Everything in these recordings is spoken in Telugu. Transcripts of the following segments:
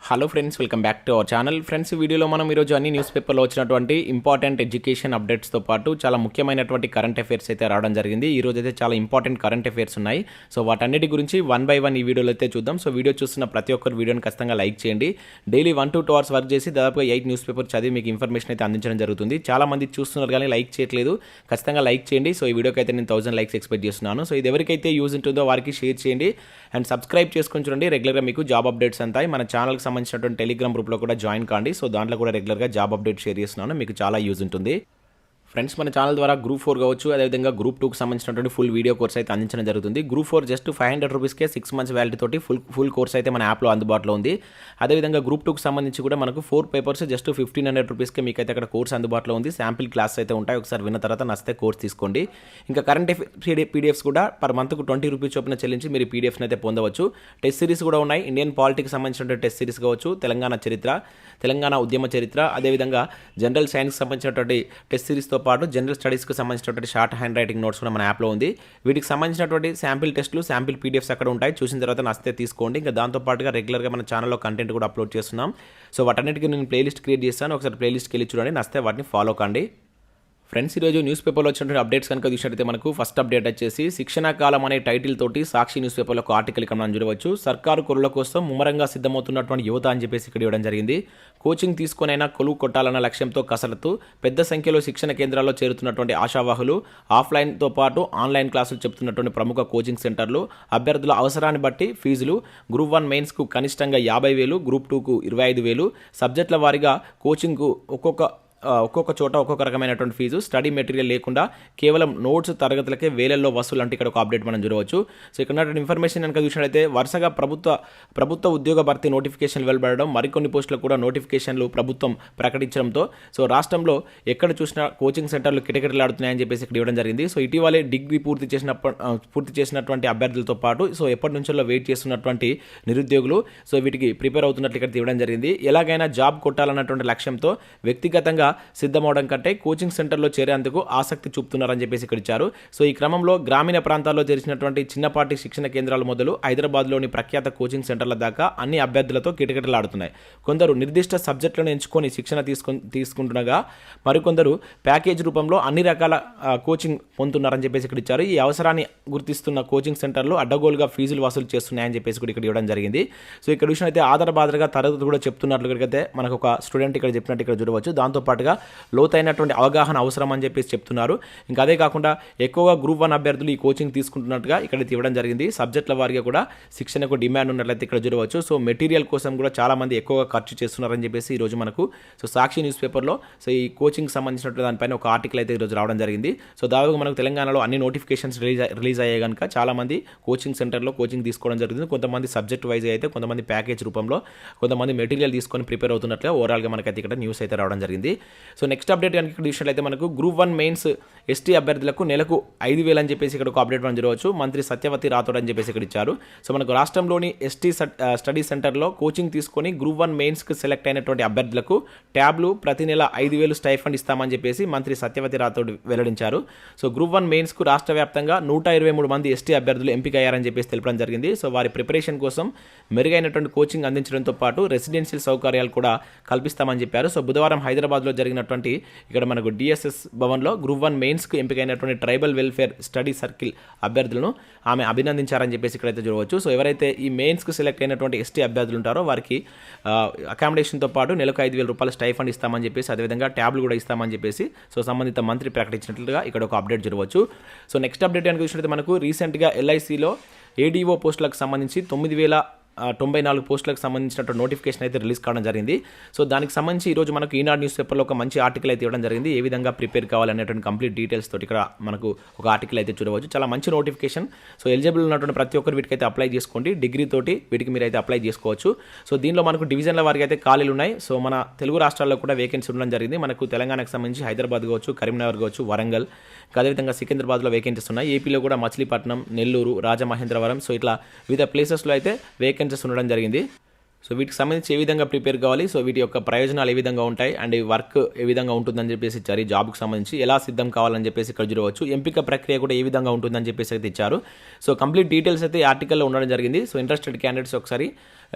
Hello friends, welcome back to our channel. Friends, ఈ వీడియోలో మనం ఈరోజు అన్ని న్యూస్ పేపర్లో వచ్చినటువంటి ఇంపార్టెంట్ ఎడ్యుకేషన్ అప్డేట్స్తో పాటు చాలా ముఖ్యమైనటువంటి కరెంట్ అఫైర్స్ అయితే రావడం జరిగింది. ఈ రోజు అయితే చాలా ఇంపార్టెంట్ కరెంట్ అఫైర్స్ ఉన్నాయి. సో వాటన్నిటి గురించి వన్ బై వన్ ఈ వీడియోలో అయితే చూద్దాం. సో వీడియో చూస్తున్న ప్రతి ఒక్కరు వీడియోని ఖచ్చితంగా లైక్ చేయండి. డైలీ 1 to 2 hours వర్క్ చేసి దాదాపుగా 8 న్యూస్ పేపర్ చదివి మీకు ఇన్ఫర్మేషన్ అయితే అందించడం జరుగుతుంది. చాలా మంది చూస్తున్నారు కానీ లైక్ చేయట్లేదు. ఖచ్చితంగా లైక్ చేయండి. సో ఈ వీడియోకి అయితే నేను 1000 లైక్స్ ఎక్స్పెక్ట్ చేస్తున్నాను. సో ఇది ఎవరికైతే యూజ్ ఉంటుందో వారికి షేర్ చేయండి అండ్ సబ్స్క్రైబ్ చేసుకొని చూడండి. రెగ్యులర్గా మీకు జాబ్ అప్డేట్స్ అంతాయి. మన ఛానల్కి సంబంధించినటువంటి టెలిగ్రామ్ గ్రూప్లో కూడా జాయిన్ కాండి. సో దాంట్లో కూడా రెగ్యులర్గా జాబ్ అప్డేట్ షేర్ చేస్తున్నాను. మీకు చాలా యూజ్ ఉంటుంది. ఫ్రెండ్స్, మన ఛానల్ ద్వారా గ్రూప్ 4 కావచ్చు, అదేవిధంగా గ్రూప్ 2కి సంబంధించినటువంటి ఫుల్ వీడియో కోర్స్ అయితే అందించడం జరుగుతుంది. గ్రూప్ 4 జస్ట్ 500 రూపీస్కే 6 months వ్యాలిటీ తోటి ఫుల్ కోర్స్ అయితే మన యాప్లో అందుబాటులో ఉంది. అదేవిధంగా గ్రూప్ 2కి సంబంధించి కూడా మనకు 4 పేపర్స్ జస్ట్ 1500 రూపీస్కే మీకు అయితే అక్కడ కోర్స్ అందుబాటులో ఉంది. శాంపిల్ క్లాస్ అయితే ఉంటాయి. ఒకసారి విన్న తర్వాత నచ్చితే కోర్స్ తీసుకోండి. ఇంకా కరెంట్ పీడిఎఫ్స్ కూడా పర్ మంత్కు 20 రూపీస్ చొప్పున చెల్లించి మీరు పీడిఎఫ్ని అయితే పొందవచ్చు. టెస్ట్ సిరీస్ కూడా ఉన్నాయి. ఇండియన్ పాలిటిక్స్ సంబంధించిన టెస్ట్ సిరీస్ కావచ్చు, తెలంగాణ చరిత్ర, తెలంగాణ ఉద్యమ చరిత్ర, అదేవిధంగా జనరల్ సైన్స్కి సంబంధించినటువంటి టెస్ట్ సిరీస్తో పాటు జనరల్ స్టడీస్కి సంబంధించినటువంటి షార్ట్ హ్యాండ్ రైటింగ్ నోట్స్ కూడా మన యాప్లో ఉంది. వీటికి సంబంధించినటువంటి శాంపిల్ టెస్టులు, శాంపిల్ పీడిఎఫ్స్ అక్కడ ఉంటాయి. చూసిన తర్వాత నచ్చితే తీసుకోండి. ఇంకా దాంతోపాటుగా రెగ్యులర్గా మన ఛానల్లో కంటెంట్ కూడా అప్లోడ్ చేస్తున్నాం. సో వాటన్నిటికీ నేను ప్లేలిస్ట్ క్రియేట్ చేస్తాను. ఒకసారి ప్లేలిస్ట్కి వెళ్ళి చూడండి. నచ్చితే వాటిని ఫాలో కండి. ఫ్రెండ్స్, ఈరోజు న్యూస్ పేపర్లో వచ్చినటువంటి అప్డేట్స్ కనుక చూసినట్టయితే మనకు ఫస్ట్ అప్డేట్ వచ్చేసి శిక్షణా కాలం అనే టైటిల్ తోటి సాక్షి న్యూస్ పేపర్లో ఒక ఆర్టికల్ ఇక్కడ మనం చూడవచ్చు. సర్కారు కొలుల కోసం ముమ్మరంగా సిద్ధమవుతున్నటువంటి యువత అని చెప్పేసి ఇక్కడ ఇవ్వడం జరిగింది. కోచింగ్ తీసుకునైనా కొలువు కొట్టాలన్న లక్ష్యంతో కసరత్తు, పెద్ద సంఖ్యలో శిక్షణ కేంద్రాల్లో చేరుతున్నటువంటి ఆశావాహులు, ఆఫ్లైన్తో పాటు ఆన్లైన్ క్లాసులు చెప్తున్నటువంటి ప్రముఖ కోచింగ్ సెంటర్లు, అభ్యర్థుల అవసరాన్ని బట్టి ఫీజులు, గ్రూప్ 1 మెయిన్స్కు కనిష్టంగా 50,000, గ్రూప్ 2కు 25,000, సబ్జెక్టుల వారీగా కోచింగ్కు ఒక్కొక్క చోట ఒక్కొక్క రకమైనటువంటి ఫీజు, స్టడీ మెటీరియల్ లేకుండా కేవలం నోట్స్ తరగతులకే వేలల్లో వసూలు అంటే ఇక్కడ ఒక అప్డేట్ మనం చూడవచ్చు. సో ఇక్కడ ఉన్నటువంటి ఇన్ఫర్మేషన్ కనుక చూసినట్లయితే వరుసగా ప్రభుత్వ ఉద్యోగ భర్తీ నోటిఫికేషన్లు వెలువడడం, మరికొన్ని పోస్టులకు కూడా నోటిఫికేషన్లు ప్రభుత్వం ప్రకటించడంతో సో రాష్ట్రంలో ఎక్కడ చూసినా కోచింగ్ సెంటర్లు కిటకిటలాడుతున్నాయని చెప్పేసి ఇక్కడ ఇవ్వడం జరిగింది. సో ఇటీవలే డిగ్రీ పూర్తి చేసినటువంటి అభ్యర్థులతో పాటు సో ఎప్పటి నుంచో వెయిట్ చేస్తున్నటువంటి నిరుద్యోగులు సో వీటికి ప్రిపేర్ అవుతున్నట్లు ఇక్కడ ఇవ్వడం జరిగింది. ఎలాగైనా జాబ్ కొట్టాలన్నటువంటి లక్ష్యంతో వ్యక్తిగతంగా సిద్ధమవడం కంటే కోచింగ్ సెంటర్లో చేరేందుకు ఆసక్తి చూపుతున్నారని చెప్పేసి ఇక్కడ ఇచ్చారు. సో ఈ క్రమంలో గ్రామీణ ప్రాంతాల్లో జరిగినటువంటి చిన్నపాటి శిక్షణ కేంద్రాలు మొదలు హైదరాబాద్లోని ప్రఖ్యాత కోచింగ్ సెంటర్ల దాకా అన్ని అభ్యర్థులతో కిటకిటలాడుతున్నాయి. కొందరు నిర్దిష్ట సబ్జెక్టులను ఎంచుకొని శిక్షణ తీసుకుంటుండగా మరికొందరు ప్యాకేజ్ రూపంలో అన్ని రకాల కోచింగ్ పొందుతున్నారని చెప్పేసి ఇక్కడ ఇచ్చారు. ఈ అవసరాన్ని గుర్తిస్తున్న కోచింగ్ సెంటర్లు అడ్డగోలుగా ఫీజులు వసూలు చేస్తున్నాయని చెప్పేసి కూడా ఇక్కడ ఇవ్వడం జరిగింది. సో ఇక్కడ విషయం అయితే ఆధారబాధగా తరగతి కూడా చెప్తున్నట్లుగా మనకు ఒక స్టూడెంట్ ఇక్కడ చెప్పినట్టు ఇక్కడ చూడవచ్చు. దాంతోపాటుగా లోతైనటువంటి అవగాహన అవసరం అని చెప్పేసి చెప్తున్నారు. ఇంకా అదే కాకుండా ఎక్కువగా గ్రూప్ 1 అభ్యర్థులు ఈ కోచింగ్ తీసుకుంటున్నట్టుగా ఇక్కడ ఇవ్వడం జరిగింది. సబ్జెక్టుల వారిగా కూడా శిక్షణకు డిమాండ్ ఉన్నట్లయితే ఇక్కడ చూడవచ్చు. సో మెటీరియల్ కోసం కూడా చాలా మంది ఎక్కువగా ఖర్చు చేస్తున్నారని చెప్పేసి ఈరోజు మనకు సో సాక్షి న్యూస్ పేపర్లో సో ఈ కోచింగ్ సంబంధించినటువంటి దానిపైన ఒక ఆర్టికల్ అయితే ఈరోజు రావడం జరిగింది. సో దాదాపుగా మనకు తెలంగాణలో అన్ని నోటిఫికేషన్స్ రిలీజ్ అయ్యాయి కనుక చాలా మంది కోచింగ్ సెంటర్లో కోచింగ్ తీసుకోవడం జరుగుతుంది. కొంతమంది సబ్జెక్ట్ వైజ్ అయితే, కొంతమంది ప్యాకేజ్ రూపంలో, కొంతమంది మెటీరియల్ తీసుకొని ప్రిపేర్ అవుతున్నట్లుగా ఓవరాల్గా మనకైతే ఇక్కడ న్యూస్ అయితే రావడం జరిగింది. సో నెక్స్ట్ అప్డేట్ కనుక ఇక్కడ చూసినట్లయితే మనకు గ్రూప్ 1 మెయిన్స్ ఎస్టీ అభ్యర్థులకు నెలకు 5,000 అని చెప్పేసి ఇక్కడ ఒక అప్డేట్ మనం చూడవచ్చు. మంత్రి సత్యవతి రాథోడ్ అని చెప్పేసి ఇక్కడ ఇచ్చారు. సో మనకు రాష్ట్రంలోని ఎస్టీ స్టడీ సెంటర్లో కోచింగ్ తీసుకొని గ్రూప్ 1 మెయిన్స్కి సెలెక్ట్ అయినటువంటి అభ్యర్థులకు ట్యాబ్లు ప్రతి నెల 5,000 స్టైఫండ్ ఇస్తామని చెప్పేసి మంత్రి సత్యవతి రాథోడ్ వెల్లడించారు. సో గ్రూప్ 1 మెయిన్స్కు రాష్ట్ర వ్యాప్తంగా 123 మంది ఎస్టీ అభ్యర్థులు ఎంపిక అయ్యారని చెప్పేసి తెలపడం జరిగింది. సో వారి ప్రిపరేషన్ కోసం మెరుగైనటువంటి కోచింగ్ అందించడంతో పాటు రెసిడెన్షియల్ సౌకర్యాలు కూడా కల్పిస్తామని చెప్పారు. సో బుధవారం హైదరాబాద్లో జరిగినటువంటి ఇక్కడ మనకు డిఎస్ఎస్ భవన్లో గ్రూప్ 1 మెయిన్స్కు ఎంపికైనటువంటి ట్రైబల్ వెల్ఫేర్ స్టడీ సర్కిల్ అభ్యర్థులను ఆమె అభినందించారని చెప్పేసి ఇక్కడైతే చూడవచ్చు. సో ఎవరైతే ఈ మెయిన్స్కు సెలెక్ట్ అయినటువంటి ఎస్టీ అభ్యర్థులు ఉంటారో వారికి అకామిడేషన్తో పాటు నెలకు 5,000 రూపాయల స్టైఫండ్ ఇస్తామని చెప్పేసి, అదేవిధంగా ట్యాబ్లు కూడా ఇస్తామని చెప్పేసి సో సంబంధిత మంత్రి ప్రకటించినట్లుగా ఇక్కడ ఒక అప్డేట్ చూడవచ్చు. సో నెక్స్ట్ అప్డేట్ కనుక చూసినట్లయితే మనకు రీసెంట్గా ఎల్ఐసిలో ఏడీఓ పోస్టులకు సంబంధించి 9,094 పోస్టులకు సంబంధించినటువంటి నోటిఫికేషన్ అయితే రిలీజ్ కావడం జరిగింది. సో దానికి సంబంధించి ఈరోజు మనకు ఈనాడు న్యూస్ పేపర్లో ఒక మంచి ఆర్టికల్ అయితే ఇవ్వడం జరిగింది. ఏ విధంగా ప్రిపేర్ కావాలనేటువంటి కంప్లీట్ డీటెయిల్స్ తోటి ఇక్కడ మనకు ఒక ఆర్టికల్ అయితే చూడవచ్చు. చాలా మంచి నోటిఫికేషన్. సో ఎలిజిబుల్ ఉన్నటువంటి ప్రతి ఒక్కరు వీటికైతే అప్లై చేసుకోండి. డిగ్రీ తోటి వీటికి మీరు అయితే అప్లై చేసుకోవచ్చు. సో దీనిలో మనకు డివిజన్ల వారికి అయితే ఖాళీలు ఉన్నాయి. సో మన తెలుగు రాష్ట్రాల్లో కూడా వేకెన్సీ ఉండడం జరిగింది. మనకు తెలంగాణకు సంబంధించి హైదరాబాద్ కావచ్చు, కరీంనగర్ కావచ్చు, వరంగల్, అదేవిధంగా సికింద్రాబాద్లో వేకెన్సీస్ ఉన్నాయి. ఏపీలో కూడా మచిలీపట్నం, నెల్లూరు, రాజమహేంద్రవరం సో ఇట్లా వివిధ ప్లేసెస్లో అయితే వేకెన్సీస్ ఉండడం జరిగింది. సో వీటికి సంబంధించి ఏ విధంగా ప్రిపేర్ కావాలి, సో వీటి యొక్క ప్రయోజనాలు ఏ విధంగా ఉంటాయి అండ్ వర్క్ ఏ విధంగా ఉంటుందని చెప్పేసి ఇచ్చారు. ఈ జాబ్కి సంబంధించి ఎలా సిద్ధం కావాలని చెప్పేసి ఇక్కడ చూడవచ్చు. ఎంపిక ప్రక్రియ కూడా ఏ విధంగా ఉంటుందని చెప్పేసి అయితే ఇచ్చారు. సో కంప్లీట్ డీటెయిల్స్ అయితే ఈ ఆర్టికల్లో ఉండడం జరిగింది. సో ఇంట్రెస్టెడ్ క్యాండిడేట్స్ ఒకసారి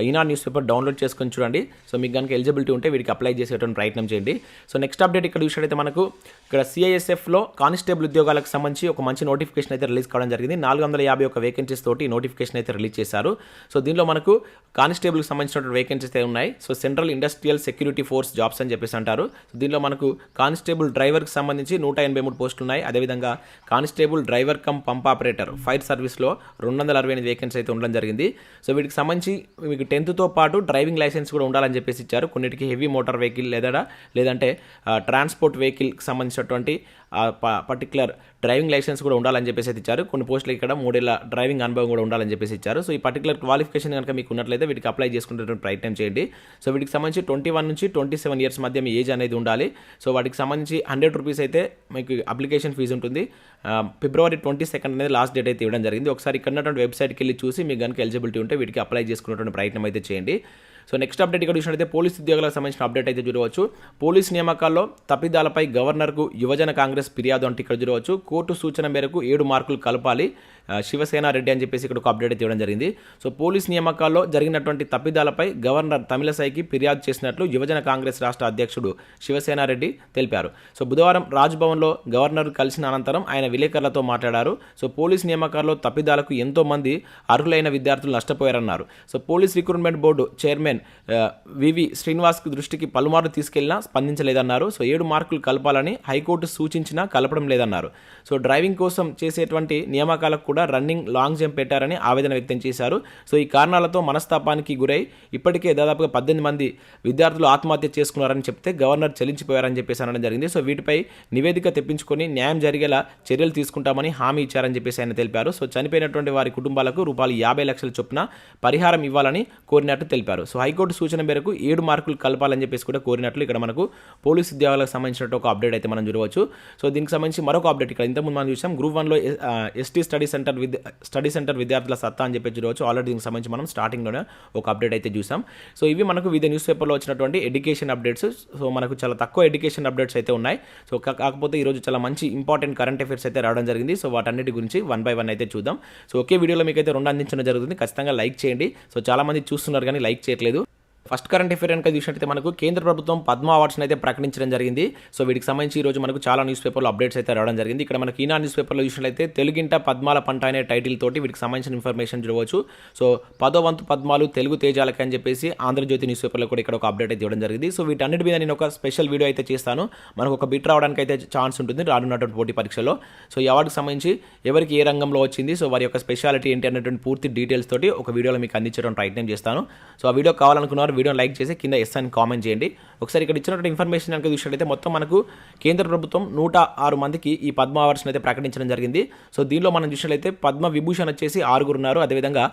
ఈనాడు న్యూస్ పేపర్ డౌన్లోడ్ చేసుకొని చూడండి. సో మీకు కనుక ఎలిజిబిలిటీ ఉంటే వీటికి అప్లై చేసేటువంటి ప్రయత్నం చేయండి. సో నెక్స్ట్ అప్డేట్ ఇక్కడ చూసినట్టయితే మనకు ఇక్కడ CISFలో కానిస్టేబుల్ ఉద్యోగాలకు సంబంధించి ఒక మంచి నోటిఫికేషన్ అయితే రిలీజ్ కావడం జరిగింది. 451 వేకెన్సీస్ తోటి నోటిఫికేషన్ అయితే రిలీజ్ చేశారు. సో దీనిలో మనకు కానిస్టేబుల్కి సంబంధించినటువంటి వేకెన్సీస్ అయితే ఉన్నాయి. So central industrial security force jobs అని చెప్పేసి అంటారు. సో దీనిలో మనకు కానిస్టేబుల్ డ్రైవర్కి సంబంధించి 183 పోస్టులు ఉన్నాయి. అదేవిధంగా constable driver cum pump operator fire సర్వీస్లో 268 వేకెన్సీ అయితే ఉండడం జరిగింది. సో వీటికి సంబంధించి మీకు 10th పాటు డ్రైవింగ్ లైసెన్స్ కూడా ఉండాలని చెప్పేసి ఇచ్చారు. కొన్నిటికి హెవీ మోటార్ వెహికల్ లేదంటే ట్రాన్స్పోర్ట్ వెహికల్కి సంబంధించినటువంటి పర్టికులర్ డ్రైవింగ్ లైసెన్స్ కూడా ఉండాలని చెప్పేసి అయితే ఇచ్చారు. కొన్ని పోస్టులు ఇక్కడ 3 ఏళ్ల డ్రైవింగ్ అనుభవం కూడా ఉండాలని చెప్పేసి ఇచ్చారు. సో ఈ పర్టికులర్ క్వాలిఫికేషన్ కనుక మీకు ఉన్నట్లయితే వీటికి అప్లై చేసుకునేటువంటి ప్రయత్నం చేయండి. సో వీటికి సంబంధించి 21 నుంచి 27 ఇయర్స్ మధ్య మీ ఏజ్ అనేది ఉండాలి. సో వాటికి సంబంధించి 100 రూపీస్ అయితే మీకు అప్లికేషన్ ఫీజు ఉంటుంది. February 22 అనేది లాస్ట్ డేట్ అయితే ఇవ్వడం జరిగింది. ఒకసారి ఇక్కడ ఉన్నటువంటి వెబ్సైట్కి వెళ్ళి చూసి మీకు కనుక ఎలిజిబిలిటీ ఉంటే వీటికి అప్లై చేసుకునేటువంటి ప్రయత్నం అయితే చేయండి. సో నెక్స్ట్ అప్డేట్ ఇక్కడ చూసినట్లయితే పోలీస్ ఉద్యోగాలకు సంబంధించిన అప్డేట్ అయితే చూడవచ్చు. పోలీస్ నియామకాల్లో తప్పిదాలపై గవర్నర్కు యువజన కాంగ్రెస్ ఫిర్యాదు అంటే ఇక్కడ చూడవచ్చు. కోర్టు సూచన మేరకు 7 మార్కులు కలపాలి శివసేన రెడ్డి అని చెప్పేసి ఇక్కడ ఒక అప్డేట్ అయితే ఇవ్వడం జరిగింది. సో పోలీస్ నియామకాల్లో జరిగినటువంటి తప్పిదాలపై గవర్నర్ తమిళసైకి ఫిర్యాదు చేసినట్లు యువజన కాంగ్రెస్ రాష్ట్ర అధ్యక్షుడు శివసేన రెడ్డి తెలిపారు. సో బుధవారం రాజ్భవన్లో గవర్నర్ కలిసిన అనంతరం ఆయన విలేకరులతో మాట్లాడారు. సో పోలీస్ నియామకాల్లో తప్పిదాలకు ఎంతో మంది అర్హులైన విద్యార్థులు నష్టపోయారన్నారు. So police recruitment board chairman V V Srinivas దృష్టికి పలుమార్లు తీసుకెళ్లినా స్పందించలేదన్నారు. సో 7 మార్కులు కలపాలని హైకోర్టు సూచించినా కలపడం లేదన్నారు. సో డ్రైవింగ్ కోసం చేసేటువంటి నియామకాలకు కూడా రన్నింగ్ లాంగ్ జంప్ పెట్టారని ఆవేదన వ్యక్తం చేశారు. సో ఈ కారణాలతో మనస్తాపానికి గురై ఇప్పటికే దాదాపుగా 18 మంది విద్యార్థులు ఆత్మహత్య చేసుకున్నారని చెప్తే గవర్నర్ చెల్లించిపోయారని చెప్పేసి అనడం జరిగింది. సో వీటిపై నివేదిక తెప్పించుకొని న్యాయం జరిగేలా చర్యలు తీసుకుంటామని హామీ ఇచ్చారని చెప్పేసి ఆయన తెలిపారు. సో చనిపోయినటువంటి వారి కుటుంబాలకు రూపాయలు 50 లక్షల చొప్పున పరిహారం ఇవ్వాలని కోరినట్టు తెలిపారు. సో హైకోర్టు సూచన మేరకు 7 మార్కులు కలపాలని చెప్పేసి కూడా కోరినట్లు ఇక్కడ మనకు పోలీసు ఉద్యోగాలకు సంబంధించిన ఒక అప్డేట్ అయితే మనం చూడవచ్చు. సో దీనికి సంబంధించి మరొక అప్డేట్ ఇక్కడ ఇంతకుముందు మనం చూసాం. గ్రూప్ 1లో ఎస్టీ స్టడీ సెంటర్ విద్యార్థుల సత్తా అని చెప్పి చూడవచ్చు. ఆల్రెడీ దీనికి సంబంధించి మనం స్టార్టింగ్లోనే ఒక అప్డేట్ అయితే చూసాం. సో ఇవి మనకు వివిధ న్యూస్ పేపర్లో వచ్చినటువంటి ఎడ్యుకేషన్ అప్డేట్స్. సో మనకు చాలా తక్కువ ఎడ్యుకేషన్ అప్డేట్స్ అయితే ఉన్నాయి. సో కాకపోతే ఈరోజు చాలా మంచి ఇంపార్టెంట్ కరెంట్ అఫైర్స్ అయితే రావడం జరిగింది. సో వాటన్నిటి గురించి 1 by 1 అయితే చూద్దాం. సో ఒకే వీడియోలో మీకు అయితే 2 అందించడం జరుగుతుంది. ఖచ్చితంగా లైక్ చేయండి. సో చాలా మంది చూస్తున్నారు కానీ లైక్ చేయట్లేదు. ఫస్ట్ కరెంట్ అఫైర్ కనుక చూసినట్టయితే మనకు కేంద్ర ప్రభుత్వం పద్మ అవార్డ్స్ని అయితే ప్రకటించడం జరిగింది. సో వీటికి సంబంధించి ఈరోజు మనకు చాలా న్యూస్ పేపర్లో అప్డేట్స్ అయితే రావడం జరిగింది. ఇక్కడ మనకి ఈనాడు న్యూస్ పేపర్లో చూసినట్లయితే తెలుగింట పద్మాల పంట అనే టైటిల్ తోటి వీటికి సంబంధించిన ఇన్ఫర్మేషన్ చూడవచ్చు. సో 10వ వంతు పద్మాలు తెలుగు తేజాలకి అని చెప్పేసి ఆంధ్రజ్యోతి న్యూస్ పేపర్లో కూడా ఇక్కడ ఒక అప్డేట్ అయితే ఇవ్వడం జరిగింది. సో వీటన్నిటి మీద నేను ఒక స్పెషల్ వీడియో అయితే చేస్తాను. మనకు ఒక బిట్ రావడానికి అయితే ఛాన్స్ ఉంటుంది రానున్నటువంటి పోటీ పరీక్షలో. సో ఈ అవార్డుకి సంబంధించి ఎవరికి ఏ రంగంలో వచ్చింది, సో వారి యొక్క స్పెషాలిటీ ఏంటి అనేటువంటి పూర్తి డీటెయిల్స్ తోటి ఒక వీడియోలో మీకు అందించడం ప్రయత్నం చేస్తాను. సో ఆ వీడియో కావాలనుకున్నారు వీడియోని లైక్ చేసి కింద ఎస్ అని కామెంట్ చేయండి. ఒకసారి ఇక్కడ ఇచ్చినటువంటి ఇన్ఫర్మేషన్ కనుక చూసినట్లయితే మొత్తం మనకు కేంద్ర ప్రభుత్వం 106 మందికి ఈ పద్మ అవార్డ్స్ని అయితే ప్రకటించడం జరిగింది. సో దీనిలో మనం చూసినట్లయితే పద్మ విభూషణ్ వచ్చేసి 6 ఉన్నారు. అదేవిధంగా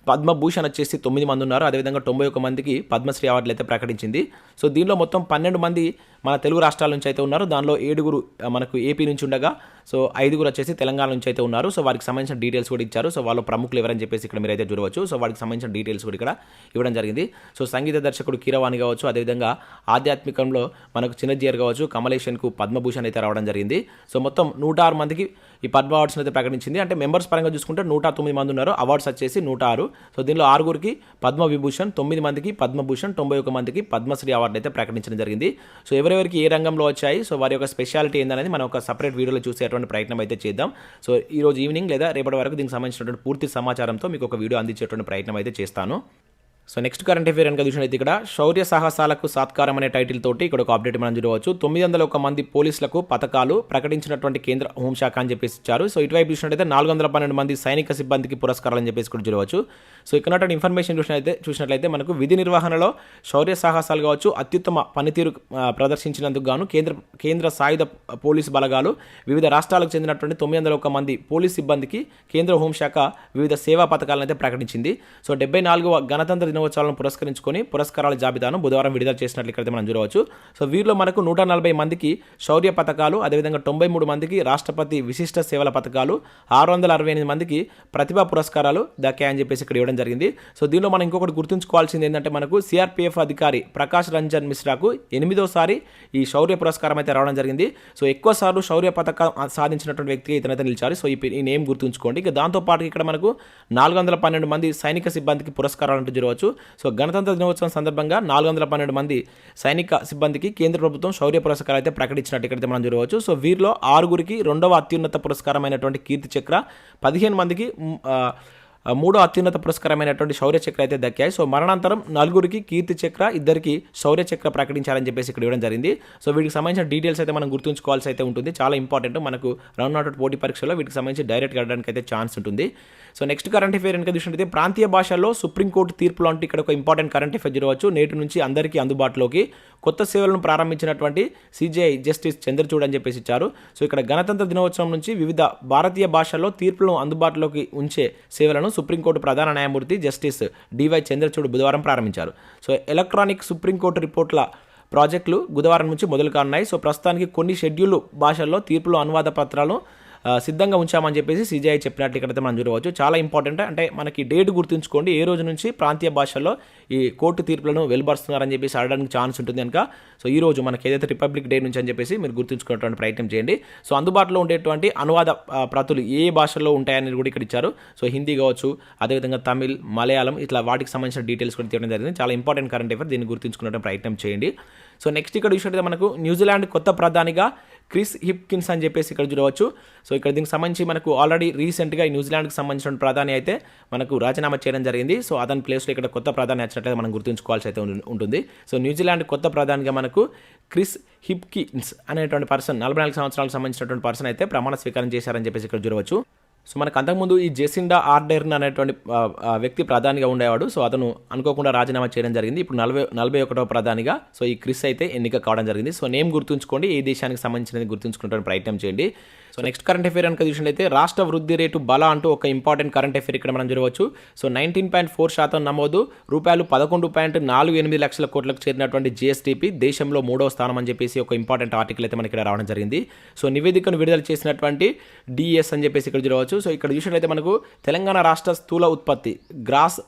పద్మభూషణ్ వచ్చేసి 9 మంది ఉన్నారు. అదేవిధంగా 91 మందికి పద్మశ్రీ అవార్డులు అయితే ప్రకటించింది. సో దీనిలో మొత్తం 12 మంది మన తెలుగు రాష్ట్రాల నుంచి అయితే ఉన్నారు. దానిలో 7 మనకు ఏపీ నుంచి ఉండగా సో 5 వచ్చేసి తెలంగాణ నుంచి అయితే ఉన్నారు. సో వారికి సంబంధించిన డీటెయిల్స్ కూడా ఇచ్చారు. సో వాళ్ళు ప్రముఖులు ఎవరని చెప్పేసి ఇక్కడ మీరు అయితే చూడవచ్చు. సో వారికి సంబంధించిన డీటెయిల్స్ కూడా ఇక్కడ ఇవ్వడం జరిగింది. సో సంగీత దర్శకుడు కీరవాణి కావచ్చు, అదేవిధంగా ఆధ్యాత్మికంలో మనకు చిన్నజీయర్ కావచ్చు, కమలేషన్కు పద్మభూషణ్ అయితే రావడం జరిగింది. సో మొత్తం 106 మందికి ఈ పద్మ అవార్డ్స్ని అయితే ప్రకటించింది. అంటే మెంబర్స్ పరంగా చూసుకుంటే 109 మంది ఉన్నారు. అవార్డ్స్ వచ్చేసి 106. సో దీనిలో 6 పద్మ విభూషణ్, 9 మందికి పద్మభూషణ్, 91 మందికి పద్మశ్రీ అవార్డు అయితే ప్రకటించడం జరిగింది. సో ఎవరెవరికి ఏ రంగంలో వచ్చాయి, సో వారి యొక్క స్పెషాలిటీ ఏందనేది మనం ఒక సపరేట్ వీడియోలో చూసేటువంటి ప్రయత్నం అయితే చేద్దాం. సో ఈ రోజు ఈవినింగ్ లేదా రేపటి వరకు దీనికి సంబంధించినటువంటి పూర్తి సమాచారంతో మీకు ఒక వీడియో అందించేటువంటి ప్రయత్నం అయితే చేస్తాను. సో నెక్స్ట్ కరెంట్ అఫేర్ కనుక చూసినట్లయితే ఇక్కడ శౌర్య సాహసాలకు సాత్కారం అనే టైటిల్ తోటి ఇక్కడ ఒక అప్డేట్ మనం చూడవచ్చు. 901 మంది పోలీసులకు పథకాలు ప్రకటించినటువంటి కేంద్ర హోంశాఖ అని చెప్పేసి ఇచ్చారు. సో ఇటువైపు చూసినట్లయితే 412 మంది సైనిక సిబ్బందికి పురస్కారాలు అని చెప్పేసి కూడా చూడవచ్చు. సో ఇక్కడ ఇన్ఫర్మేషన్ చూసినట్లయితే మనకు విధి నిర్వహణలో శౌర్య సాహసాలు కావచ్చు, అత్యుత్తమ పనితీరు ప్రదర్శించినందుకు గాను కేంద్ర సాయుధ పోలీసు బలగాలు వివిధ రాష్ట్రాలకు చెందినటువంటి 901 మంది పోలీస్ సిబ్బందికి కేంద్ర హోంశాఖ వివిధ సేవా పథకాలను అయితే ప్రకటించింది. సో 74వ గణతంత్ర దినోత్సవాలను పురస్కరించుకొని పురస్కారాల జాబితాను బుధవారం విడుదల చేసినట్లు ఇక్కడ మనం చూడవచ్చు. సో వీరిలో మనకు 140 మందికి శౌర్య పథకాలు, అదేవిధంగా 93 మందికి రాష్ట్రపతి విశిష్ట సేవల పథకాలు, 668 మందికి ప్రతిభా పురస్కారాలు దక్కాయని చెప్పేసి ఇక్కడ ఇవ్వడం జరిగింది. సో దీనిలో మనం ఇంకొకటి గుర్తుంచుకోవాల్సింది ఏంటంటే మనకు సిఆర్పిఎఫ్ అధికారి ప్రకాష్ రంజన్ మిశ్రాకు 8వసారి ఈ శౌర్య పురస్కారం అయితే రావడం జరిగింది. సో ఎక్కువ సార్లు శౌర్య పథకం సాధించినటువంటి వ్యక్తిగా ఇతనైతే నిలిచారు. సో ఈ నేమ్ గుర్తుంచుకోండి. ఇక దాంతోపాటు ఇక్కడ మనకు 412 మంది సైనిక సిబ్బందికి పురస్కారాలు అంటూ చూడవచ్చు. చూడవచ్చు. సో గణతంత్ర దినోత్సవం సందర్భంగా 412 మంది సైనిక సిబ్బందికి కేంద్ర ప్రభుత్వం శౌర్య పురస్కారాలు అయితే ప్రకటించినట్టు ఇక్కడైతే మనం చూడవచ్చు. సో వీరిలో 6గురికి 2వ అత్యున్నత పురస్కారమైనటువంటి కీర్తి చక్ర, 15 మందికి మూడో అత్యున్నత పురస్కారమైనటువంటి శౌర్య చక్ర అయితే దక్కాయి. సో మరణాంతరం 4గురికి కీర్తి చక్ర, 2కి శౌర్య చక్ర ప్రకటించాలని చెప్పేసి ఇక్కడ ఇవ్వడం జరిగింది. సో వీటికి సంబంధించిన డీటెయిల్స్ అయితే మనం గుర్తుంచుకోవాల్సి అయితే ఉంటుంది. చాలా ఇంపార్టెంట్. మనకు రౌండ్ పోటీ పరీక్షలో వీటికి సంబంధించి డైరెక్ట్గా వెళ్ళడానికి అయితే ఛాన్స్ ఉంటుంది. సో నెక్స్ట్ కరెంట్ అఫేర్ కనుక చూసినట్లయితే ప్రాంతీయ భాషల్లో సుప్రీంకోర్టు తీర్పులు అంటే ఇక్కడ ఒక ఇంపార్టెంట్ కరెంట్ అఫేర్ చూడవచ్చు. నేటి నుంచి అందరికీ అందుబాటులోకి కొత్త సేవలను ప్రారంభించినటువంటి సిజేఐ జస్టిస్ చంద్రచూడ్ అని చెప్పేసి ఇచ్చారు. సో ఇక్కడ గణతంత్ర దినోత్సవం నుంచి వివిధ భారతీయ భాషల్లో తీర్పులను అందుబాటులోకి ఉంచే సేవలను సుప్రీంకోర్టు ప్రధాన న్యాయమూర్తి జస్టిస్ డివై చంద్రచూడ్ బుధవారం ప్రారంభించారు. సో ఎలక్ట్రానిక్ సుప్రీంకోర్టు రిపోర్ట్ల ప్రాజెక్టులు బుధవారం నుంచి మొదలు కానున్నాయి. సో ప్రస్తుతానికి కొన్ని షెడ్యూల్ భాషల్లో తీర్పులు అనువాద పత్రాలు సిద్ధంగా ఉంచామని చెప్పేసి సిజేఐ చెప్పినట్లు ఇక్కడైతే మనం చూడవచ్చు. చాలా ఇంపార్టెంట్. అంటే మనకి డేట్ గుర్తుంచుకోండి, ఏ రోజు నుంచి ప్రాంతీయ భాషల్లో ఈ కోర్టు తీర్పులను వెలువరుస్తున్నారని చెప్పేసి అడగడానికి ఛాన్స్ ఉంటుంది కనుక సో ఈ రోజు మనకి ఏదైతే రిపబ్లిక్ డే నుంచి అని చెప్పేసి మీరు గుర్తుంచుకునేటువంటి ప్రయత్నం చేయండి. సో అందుబాటులో ఉండేటువంటి అనువాద ప్రతులు ఏ భాషల్లో ఉంటాయని కూడా ఇక్కడ ఇచ్చారు. సో హిందీ కావచ్చు, అదేవిధంగా తమిళ్, మలయాళం ఇట్లా వాటికి సంబంధించిన డీటెయిల్స్ కూడా తీయడం జరిగింది. చాలా ఇంపార్టెంట్ కరెంట్ అఫేర్, దీన్ని గుర్తుంచుకునే ప్రయత్నం చేయండి. సో నెక్స్ట్ ఇక్కడ చూసినట్లయితే మనకు న్యూజిలాండ్ కొత్త ప్రధానిగా క్రిస్ హిప్కిన్స్ అని చెప్పేసి ఇక్కడ చూడవచ్చు. సో ఇక్కడ దీనికి సంబంధించి మనకు ఆల్రెడీ రీసెంట్గా ఈ న్యూజిలాండ్కి సంబంధించిన ప్రధాని అయితే మనకు రాజీనామా చేయడం జరిగింది. సో అతని ప్లేస్లో ఇక్కడ కొత్త ప్రధాని వచ్చినట్లయితే మనం గుర్తుంచుకోవాల్సి అయితే ఉంటుంది. సో న్యూజిలాండ్ కొత్త ప్రధానిగా మనకు క్రిస్ హిప్కిన్స్ అనేటువంటి పర్సన్ 44 సంవత్సరాలకు సంబంధించినటువంటి పర్సన్ అయితే ప్రమాణ స్వీకారం చేశారని చెప్పేసి ఇక్కడ చూడవచ్చు. సో మనకు అంతకుముందు ఈ జెసిండా ఆర్డెర్న్ అనేటువంటి వ్యక్తి ప్రధానిగా ఉండేవాడు. సో అతను అనుకోకుండా రాజీనామా చేయడం జరిగింది. ఇప్పుడు 41వ ప్రధానిగా సో ఈ క్రిస్ అయితే ఎన్నిక కావడం జరిగింది. సో నేమ్ గుర్తుంచుకోండి, ఏ దేశానికి సంబంధించినది గుర్తుంచుకుంటే ప్రయత్నం చేయండి. సో నెక్స్ట్ కరెంట్ అఫేర్ కనుక చూసినట్లయితే రాష్ట్ర వృద్ధి రేటు బల అంటూ ఒక ఇంపార్టెంట్ కరెంట్ అఫేర్ ఇక్కడ మనం చూడవచ్చు. సో 19.4% నమోదు, రూపాయలు 11.48 లక్షల కోట్లకు చేరినటువంటి జిఎస్టీపీ దేశంలో 3వ స్థానం అని చెప్పేసి ఒక ఇంపార్టెంట్ ఆర్టికల్ అయితే మనకి ఇక్కడ రావడం జరిగింది. సో నివేదికను విడుదల చేసినటువంటి డిఎస్ అని చెప్పేసి ఇక్కడ చూడవచ్చు. సో ఇక్కడ చూసినట్లయితే మనకు తెలంగాణ రాష్ట్ర స్థూల ఉత్పత్తి గ్రాస్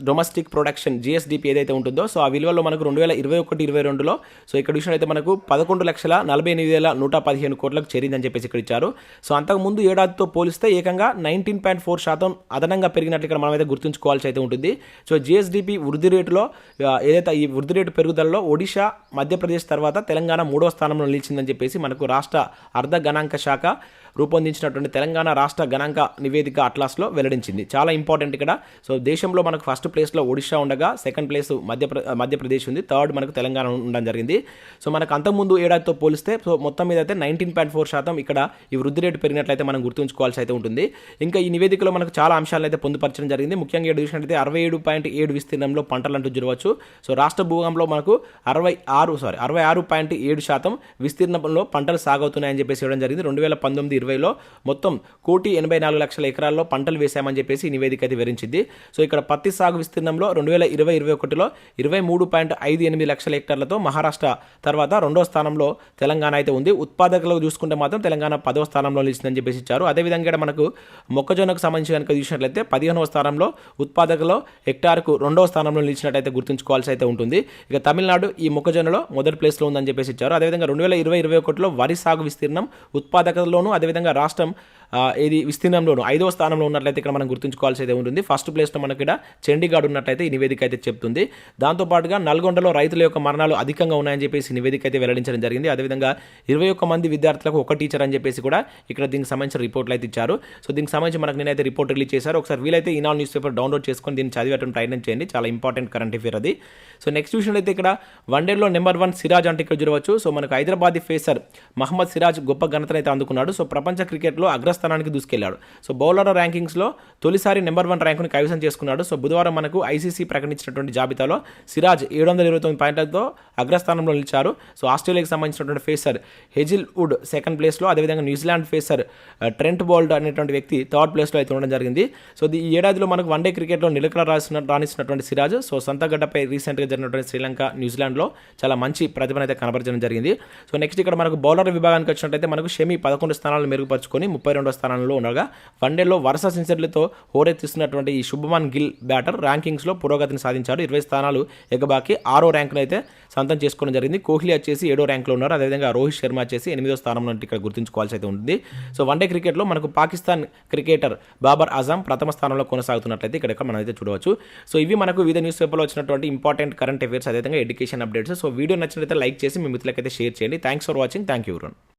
డొమెస్టిక్ ప్రొడక్షన్ జిఎస్డిపి ఏదైతే ఉంటుందో సో ఆ విలువలో మనకు 2021-22లో సో ఇక్కడ చూసినట్లయితే మనకు 11,48,115 కోట్లకు చేరిందని చెప్పేసి ఇక్కడ ఇచ్చారు. సో అంతకుముందు ఏడాదితో పోలిస్తే ఏకంగా 19.4% అదనంగా పెరిగినట్లు ఇక్కడ మనమైతే గుర్తుంచుకోవాల్సి అయితే ఉంటుంది. సో జిఎస్డిపి వృద్ధి రేటులో ఏదైతే ఈ వృద్ధి రేటు పెరుగుదలలో ఒడిషా, మధ్యప్రదేశ్ తర్వాత తెలంగాణ 3వ స్థానంలో నిలిచిందని చెప్పేసి మనకు రాష్ట్ర అర్ధ గణాంక శాఖ రూపొందించినటువంటి తెలంగాణ రాష్ట్ర గణాంక నివేదిక అట్లాస్లో వెల్లడించింది. చాలా ఇంపార్టెంట్ ఇక్కడ. సో దేశంలో మనకు ఫస్ట్ ప్లేస్లో ఒడిషా ఉండగా సెకండ్ ప్లేస్ మధ్యప్రదేశ్ ఉంది, థర్డ్ మనకు తెలంగాణ ఉండడం జరిగింది. సో మనకు అంతకుముందు ఏడాదితో పోలిస్తే సో మొత్తం మీద అయితే 19.4% ఇక్కడ ఈ వృద్ధి రేటు పెరిగినట్లయితే మనం గుర్తుంచుకోవాల్సి అయితే ఉంటుంది. ఇంకా ఈ నివేదికలో మనకు చాలా అంశాలను అయితే పొందుపరచడం జరిగింది. ముఖ్యంగా ఇక్కడ చూసినట్లయితే 67.7 విస్తీర్ణంలో పంటలు అంటూ చూడవచ్చు. సో రాష్ట్ర భూగంలో మనకు 66.7% విస్తీర్ణంలో పంటలు సాగవుతున్నాయని చెప్పేసి ఇవ్వడం జరిగింది. 2019-20లో మొత్తం 1,84,00,000 ఎకరాల్లో పంటలు వేశామని చెప్పేసి ఈ నివేదిక అయితే వివరించింది. సో ఇక్కడ పత్తి సాగు విస్తీర్ణంలో 2020-21లో 23.58 లక్షల హెక్టార్లతో మహారాష్ట్ర తర్వాత 2వ స్థానంలో తెలంగాణ అయితే ఉంది. ఉత్పాదకలు చూసుకుంటే మాత్రం తెలంగాణ 10వ స్థానంలో నిలిచిందని చెప్పేసి ఇచ్చారు. అదేవిధంగా మనకు మొక్కజొన్నకు సంబంధించి కనుక చూసినట్లయితే 15వ స్థానంలో ఉత్పాదకలో హెక్టార్కు 2వ స్థానంలో నిలిచినట్టయితే గుర్తుంచుకోవాల్సి అయితే ఉంటుంది. ఇక తమిళనాడు ఈ మొక్కజొన్నలో మొదటి ప్లేస్లో ఉందని చెప్పేసి ఇచ్చారు. అదేవిధంగా 2020-21లో వరి సాగు విస్తీర్ణం ఉత్పాదకతలోను అదేవిధంగా రాష్ట్రం ఇది విస్తీర్ణంలోను 5వ స్థానంలో ఉన్నట్లయితే ఇక్కడ మనం గుర్తుంచుకోవాల్సి అయితే ఉంటుంది. ఫస్ట్ ప్లేస్లో మనకి ఇక్కడ చండీగఢ్ ఉన్నట్లయితే ఈ నివేదిక అయితే చెప్తుంది. దాంతోపాటుగా నల్గొండలో రైతుల యొక్క మరణాలు అధికంగా ఉన్నాయని చెప్పేసి నివేదిక అయితే వెల్లడించడం జరిగింది. అదేవిధంగా 21 మంది విద్యార్థులకు ఒక టీచర్ అని చెప్పేసి కూడా ఇక్కడ దీనికి సంబంధించిన రిపోర్ట్లు అయితే ఇచ్చారు. సో దీనికి సంబంధించి మనకు నేనైతే రిపోర్ట్ రిలీజ్ చేశారు. ఒకసారి వీలైతే ఈనాడు న్యూస్ పేపర్ డౌన్లోడ్ చేసుకొని దీన్ని చదివేటువంటి ప్రయత్నం చేయండి. చాలా ఇంపార్టెంట్ కరెంట్ అఫేర్ అది. సో నెక్స్ట్ విషయం అయితే ఇక్కడ వన్డేలో నెంబర్ 1 సిరాజ్ అంటే ఇక్కడ చూడవచ్చు. సో మనకు హైదరాబాద్ ఫేసర్ మహమ్మద్ సిరాజ్ గొప్ప ఘనతను అయితే అందుకున్నాడు. సో ప్రపంచ క్రికెట్లో అగ్రస్థానానికి దూసుకెళ్లాడు. సో బౌలర్ ర్యాంకింగ్స్లో తొలిసారి నెంబర్ 1 ర్యాంకుని కైవసం చేసుకున్నాడు. సో బుధవారం మనకు ఐసీసీ ప్రకటించినటువంటి జాబితాలో సిరాజ్ 729 పాయింట్లతో అగ్రస్థానంలో నిలిచారు. సో ఆస్ట్రేలియాకి సంబంధించినటువంటి ఫేసర్ హెజిల్ వుడ్ సెకండ్ ప్లేస్లో, అదేవిధంగా న్యూజిలాండ్ ఫేసర్ ట్రెంట్ బోల్ట్ అనేటువంటి వ్యక్తి థర్డ్ ప్లేస్లో అయితే ఉండడం జరిగింది. సో ఈ ఏడాదిలో మనకు వన్డే క్రికెట్లో నిలకడ రాణిస్తున్నటువంటి సిరాజ్ సో సొంత గడ్డపై రీసెంట్గా జరిగినటువంటి శ్రీలంక, న్యూజిలాండ్లో చాలా మంచి ప్రతిభను అయితే కనబరచడం జరిగింది. సో నెక్స్ట్ ఇక్కడ మనకు బౌలర్ విభాగానికి వచ్చినట్లయితే మనకు షమి 11 స్థానాలను మెరుగుపరుచుకొని 32వ స్థానంలో ఉండగా వన్డేలో వరుస సెంచరీలతో హోరెత్తిస్తున్నటువంటి ఈ శుభమన్ గిల్ బ్యాటర్ ర్యాంకింగ్స్లో పురోగతిని సాధించాడు. 20 స్థానాలు ఎగబాకి 6వ ర్యాంకును అయితే సొంతం చేసుకోవడం జరిగింది. కోహ్లీ వచ్చేసి 7వ ర్యాంకులో ఉన్నారు. అదేవిధంగా రోహిత్ శర్మ వచ్చేసి 8వ స్థానంలో ఇక్కడ గుర్తుంచుకోవాల్సి అయితే ఉంటుంది. సో వన్డే క్రికెట్లో మనకు పాకిస్తాన్ క్రికెటర్ బాబర్ ఆజం ప్రథమ స్థానంలో కొనసాగుతున్నట్లయితే ఇక్కడ మనం అయితే చూడవచ్చు. సో ఇవి మనకు వివిధ న్యూస్ పేపర్లో వచ్చినటువంటి ఇంపార్టెంట్ కరెంట్ అఫైర్స్, అదేవిధంగా ఎడ్యుకేషన్ అప్డేట్స్. సో వీడియో నచ్చినట్లయితే లైక్ చేసి మీ మిత్రులకైతే షేర్ చేయండి. Thanks for watching. Thank you.